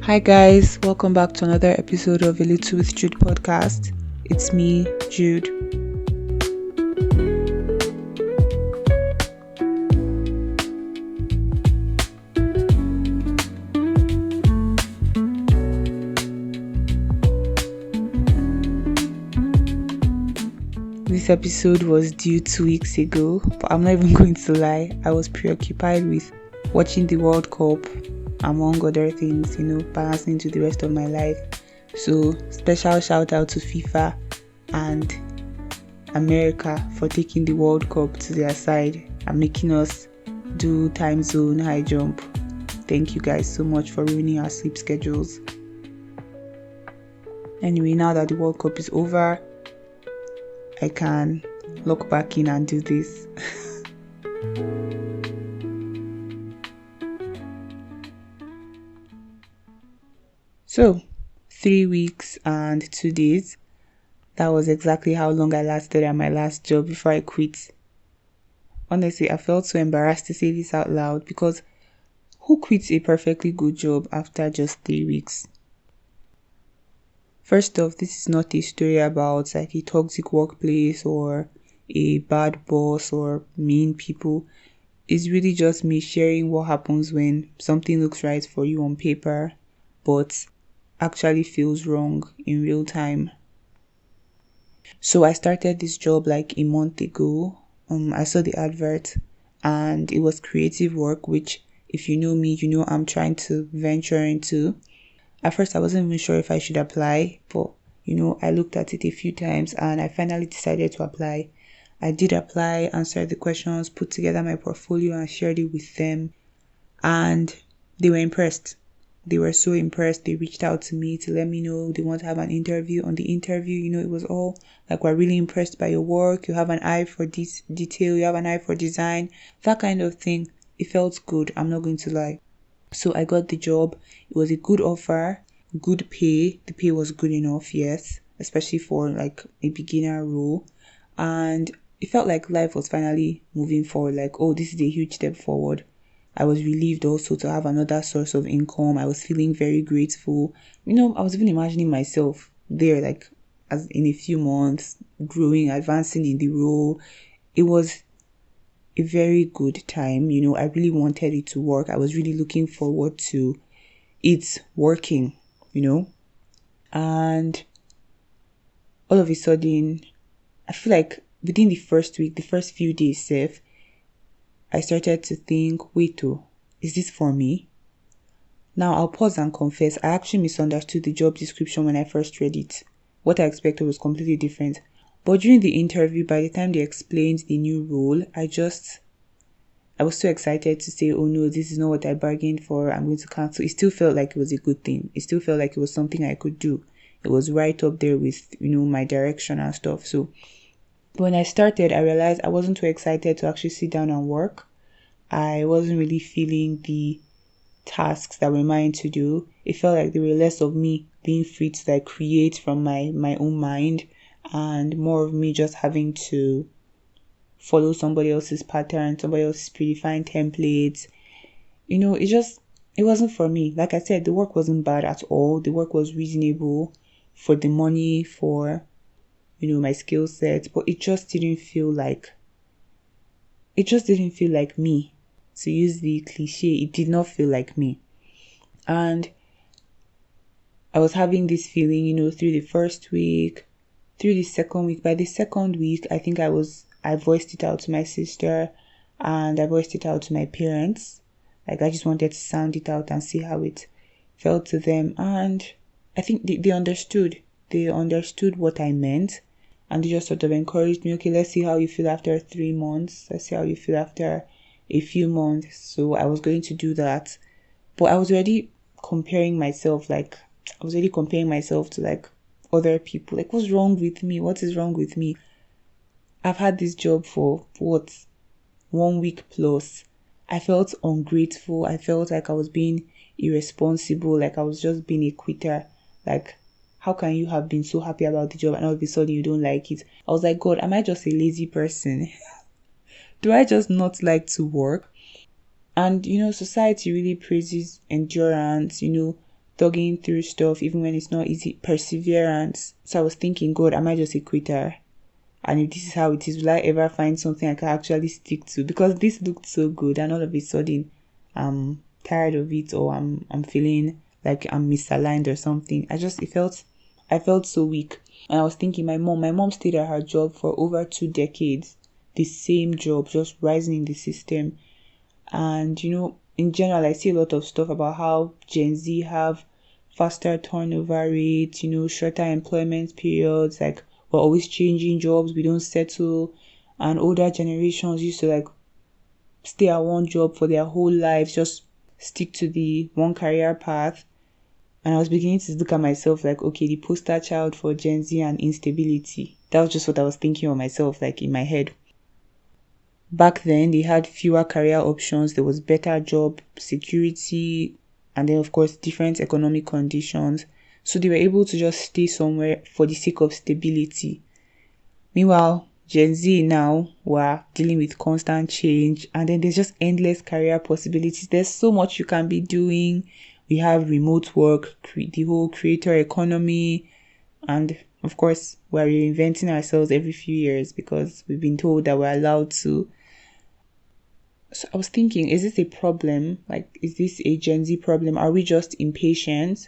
Hi guys, welcome back to another episode of A Little with Jude podcast. It's me, Jude. This episode was due 2 weeks ago, but I'm not even going to lie. I was preoccupied with watching the World Cup, among other things, balancing to the rest of my life. So, special shout out to FIFA and America for taking the World Cup to their side and making us do time zone high jump. Thank you guys so much for ruining our sleep schedules. Anyway, now that the World Cup is over, I can look back in and do this. So, 3 weeks and 2 days. That was exactly how long I lasted at my last job before I quit. Honestly, I felt so embarrassed to say this out loud because who quits a perfectly good job after just 3 weeks? First off, this is not a story about like a toxic workplace or a bad boss or mean people. It's really just me sharing what happens when something looks right for you on paper, but actually feels wrong in real time. So I started this job like a month ago. I saw the advert and it was creative work, which if you know me, I'm trying to venture into. At first, I wasn't even sure if I should apply, but I looked at it a few times and I finally decided to apply. I did apply, answered the questions, put together my portfolio and shared it with them. And they were impressed. They were so impressed. They reached out to me to let me know they want to have an interview. On the interview, it was all like, we're really impressed by your work. You have an eye for this detail. You have an eye for design. That kind of thing. It felt good. I'm not going to lie. So I got the job. It was a good offer, good pay. The pay was good enough, yes, especially for like a beginner role. And it felt like life was finally moving forward. Like, oh, this is a huge step forward. I was relieved also to have another source of income. I was feeling very grateful. I was even imagining myself there, like as in a few months, growing, advancing in the role. It was a very good time. I really wanted it to work. I was really looking forward to it working, and all of a sudden, I feel like within the first week, the first few days safe, I started to think, wait, is this for me? Now I'll pause and confess, I actually misunderstood the job description when I first read it. What I expected was completely different. But during the interview, by the time they explained the new role, I was so excited to say, oh no, this is not what I bargained for. I'm going to cancel. It still felt like it was a good thing. It still felt like it was something I could do. It was right up there with, my direction and stuff. So when I started, I realized I wasn't too excited to actually sit down and work. I wasn't really feeling the tasks that were mine to do. It felt like they were less of me being free to like create from my own mind and more of me just having to follow somebody else's pattern, somebody else's predefined templates. It wasn't for me. Like I said, the work wasn't bad at all. The work was reasonable for the money, for, my skill set, but it just didn't feel like me. To use the cliche, it did not feel like me. And I was having this feeling, through the first week, through the second week. By the second week, I think I voiced it out to my sister and I voiced it out to my parents. Like, I just wanted to sound it out and see how it felt to them. And I think they understood. They understood what I meant. And they just sort of encouraged me, okay, let's see how you feel after 3 months. Let's see how you feel after a few months. So I was going to do that. But I was already comparing myself to like other people. Like, what's wrong with me? What is wrong with me? I've had this job for 1 week plus. I felt ungrateful. I felt like I was being irresponsible, like I was just being a quitter. Like, how can you have been so happy about the job and all of a sudden you don't like it? I was like, God, am I just a lazy person? Do I just not like to work? And, society really praises endurance, thugging through stuff even when it's not easy, perseverance. So I was thinking, God, am I just a quitter? And if this is how it is, will I ever find something I can actually stick to? Because this looked so good, and all of a sudden, I'm tired of it, or I'm feeling like I'm misaligned or something. I felt so weak. And I was thinking, my mom stayed at her job for over 2 decades, the same job, just rising in the system. And in general, I see a lot of stuff about how Gen Z have faster turnover rates, shorter employment periods, like we're always changing jobs, we don't settle. And older generations used to like stay at one job for their whole lives, just stick to the one career path. And I was beginning to look at myself like, okay, the poster child for Gen Z and instability. That was just what I was thinking of myself, like in my head. Back then, they had fewer career options. There was better job security, and then, of course, different economic conditions. So they were able to just stay somewhere for the sake of stability. Meanwhile, Gen Z now, we're dealing with constant change, and then there's just endless career possibilities. There's so much you can be doing. We have remote work, the whole creator economy, and of course, we're reinventing ourselves every few years because we've been told that we're allowed to. So I was thinking, is this a problem? Like, is this a Gen Z problem? Are we just impatient?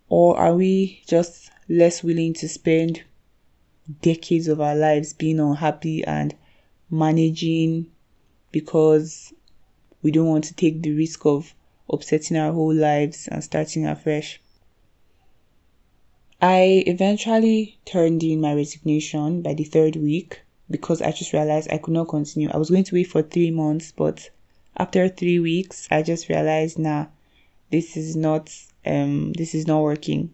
Or are we just less willing to spend decades of our lives being unhappy and managing because we don't want to take the risk of upsetting our whole lives and starting afresh? I eventually turned in my resignation by the 3rd week because I just realized I could not continue. I was going to wait for 3 months, but after 3 weeks, I just realized, nah, this is not working.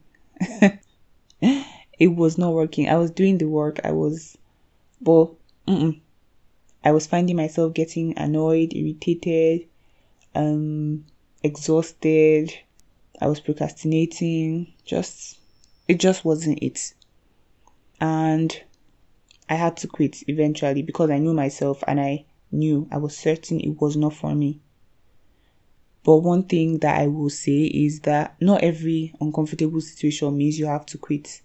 It was not working. I was doing the work. I was finding myself getting annoyed, irritated, exhausted. I was procrastinating. It just wasn't it. And I had to quit eventually because I knew myself and I was certain it was not for me. But one thing that I will say is that not every uncomfortable situation means you have to quit.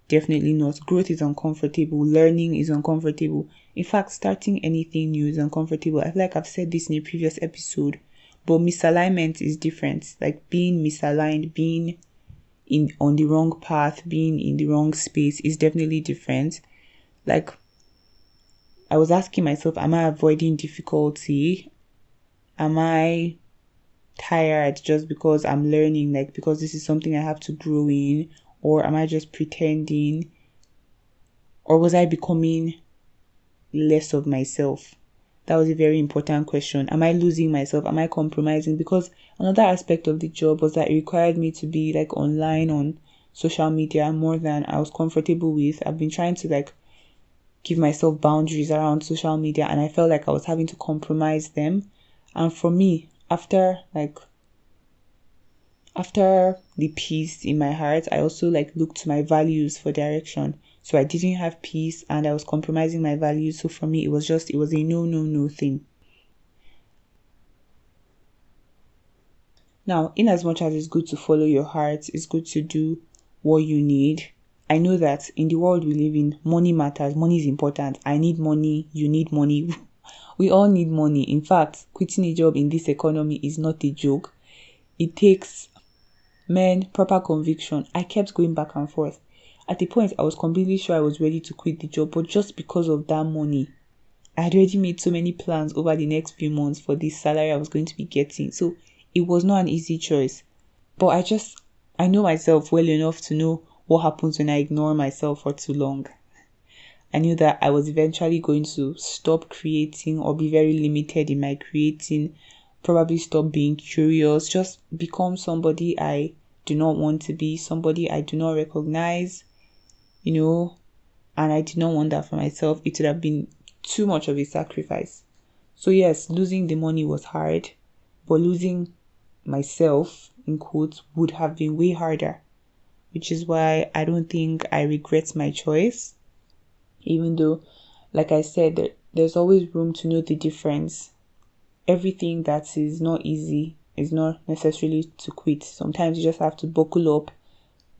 Definitely not. Growth is uncomfortable. Learning is uncomfortable. In fact, starting anything new is uncomfortable. I feel like I've said this in a previous episode, but misalignment is different. Like being misaligned, being on the wrong path, being in the wrong space is definitely different. Like, I was asking myself, am I avoiding difficulty? Am I tired just because I'm learning, like because this is something I have to grow in? Or am I just pretending? Or was I becoming less of myself? That was a very important question. Am I losing myself? Am I compromising? Because another aspect of the job was that it required me to be like online on social media more than I was comfortable with. I've been trying to like give myself boundaries around social media, and I felt like I was having to compromise them. And for me, after the peace in my heart, I also like looked to my values for direction. So I didn't have peace and I was compromising my values. So for me, it was a no thing. Now, in as much as it's good to follow your heart, it's good to do what you need. I know that in the world we live in, money matters. Money is important. I need money. You need money. We all need money. In fact, quitting a job in this economy is not a joke. It takes, proper conviction. I kept going back and forth. At a point, I was completely sure I was ready to quit the job, but just because of that money, I had already made so many plans over the next few months for this salary I was going to be getting. So it was not an easy choice. But I know myself well enough to know what happens when I ignore myself for too long. I knew that I was eventually going to stop creating or be very limited in my creating, probably stop being curious, just become somebody I do not want to be, somebody I do not recognize, and I did not want that for myself. It would have been too much of a sacrifice. So yes, losing the money was hard, but losing myself, in quotes, would have been way harder, which is why I don't think I regret my choice, even though, like I said, there's always room to know the difference. Everything that is not easy is not necessarily to quit. Sometimes you just have to buckle up,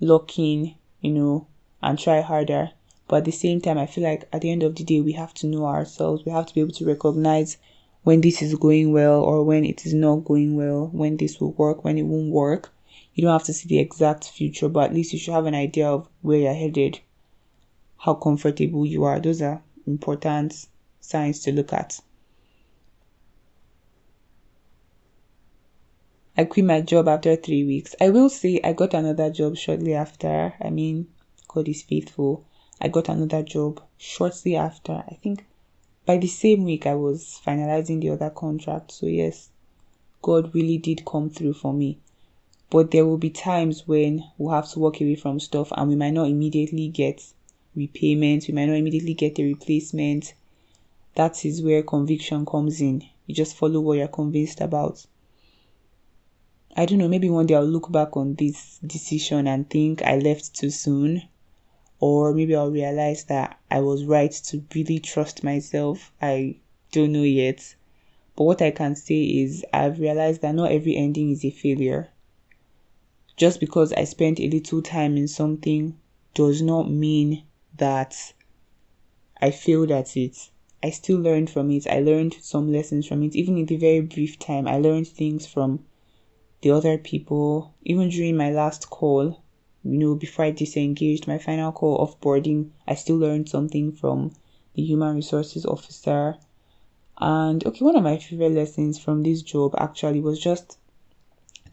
lock in, and try harder. But at the same time, I feel like at the end of the day, we have to know ourselves. We have to be able to recognize when this is going well or when it is not going well, when this will work, when it won't work. You don't have to see the exact future, but at least you should have an idea of where you're headed, how comfortable you are. Those are important signs to look at. I quit my job after 3 weeks. I will say I got another job shortly after. I mean, God is faithful. I got another job shortly after. I think by the same week I was finalizing the other contract. So yes, God really did come through for me. But there will be times when we'll have to walk away from stuff and we might not immediately get repayment. We might not immediately get a replacement. That is where conviction comes in. You just follow what you're convinced about. I don't know, maybe one day I'll look back on this decision and think I left too soon. Or maybe I'll realize that I was right to really trust myself. I don't know yet. But what I can say is I've realized that not every ending is a failure. Just because I spent a little time in something does not mean that I failed at it. I still learned from it. I learned some lessons from it. Even in the very brief time, I learned things from the other people. Even during my last call, before I disengaged, my final call off boarding, I still learned something from the human resources officer. And one of my favorite lessons from this job actually was just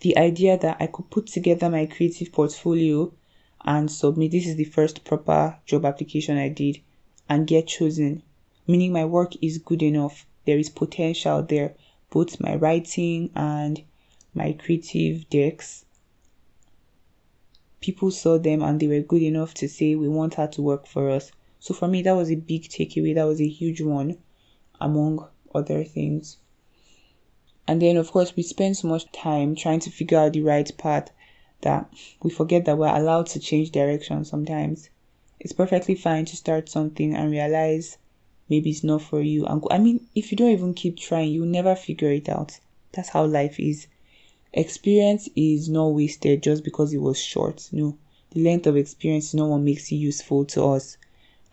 the idea that I could put together my creative portfolio and submit. This is the first proper job application I did and get chosen, meaning my work is good enough. There is potential there, both my writing and my creative decks. People saw them and they were good enough to say, we want her to work for us. So for me, that was a big takeaway. That was a huge one, among other things. And then, of course, we spend so much time trying to figure out the right path that we forget that we're allowed to change direction sometimes. It's perfectly fine to start something and realize maybe it's not for you. And if you don't even keep trying, you'll never figure it out. That's how life is. Experience is not wasted just because it was short. No, the length of experience is not what makes it useful to us.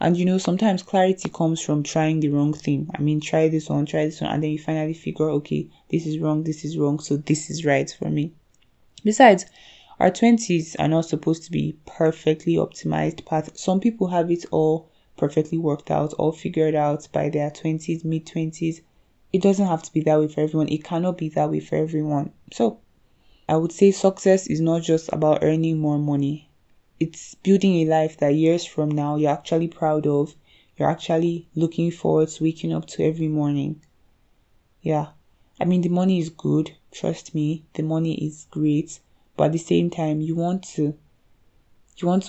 And sometimes clarity comes from trying the wrong thing. Try this one, and then you finally figure, okay, this is wrong, so this is right for me. Besides, our 20s are not supposed to be perfectly optimized path. Some people have it all perfectly worked out, all figured out by their 20s, mid-20s. It doesn't have to be that way for everyone. It cannot be that way for everyone. So I would say success is not just about earning more money. It's building a life that years from now you're actually proud of. You're actually looking forward to waking up to every morning. Yeah. The money is good. Trust me, the money is great. But at the same time, you want to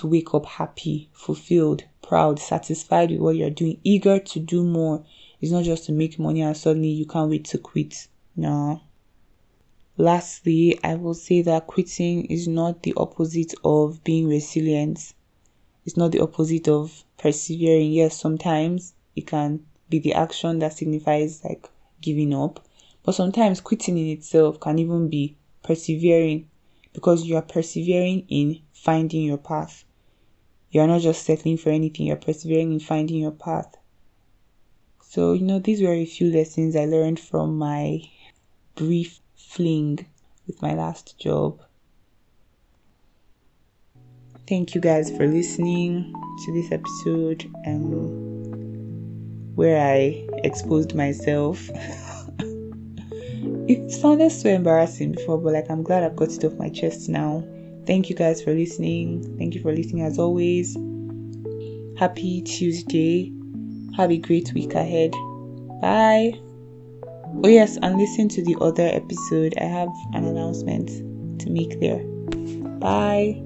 wake up happy, fulfilled, proud, satisfied with what you're doing, eager to do more. It's not just to make money and suddenly you can't wait to quit. No. Lastly, I will say that quitting is not the opposite of being resilient. It's not the opposite of persevering. Yes, sometimes it can be the action that signifies like giving up. But sometimes quitting in itself can even be persevering, because you are persevering in finding your path. You are not just settling for anything. You're persevering in finding your path. So, these were a few lessons I learned from my brief fling with my last job. Thank you guys for listening to this episode where I exposed myself. It sounded so embarrassing before, but I'm glad I've got it off my chest now. Thank you guys for listening. Thank you for listening as always. Happy Tuesday. Have a great week ahead. Bye. Oh yes, and listen to the other episode. I have an announcement to make there. Bye.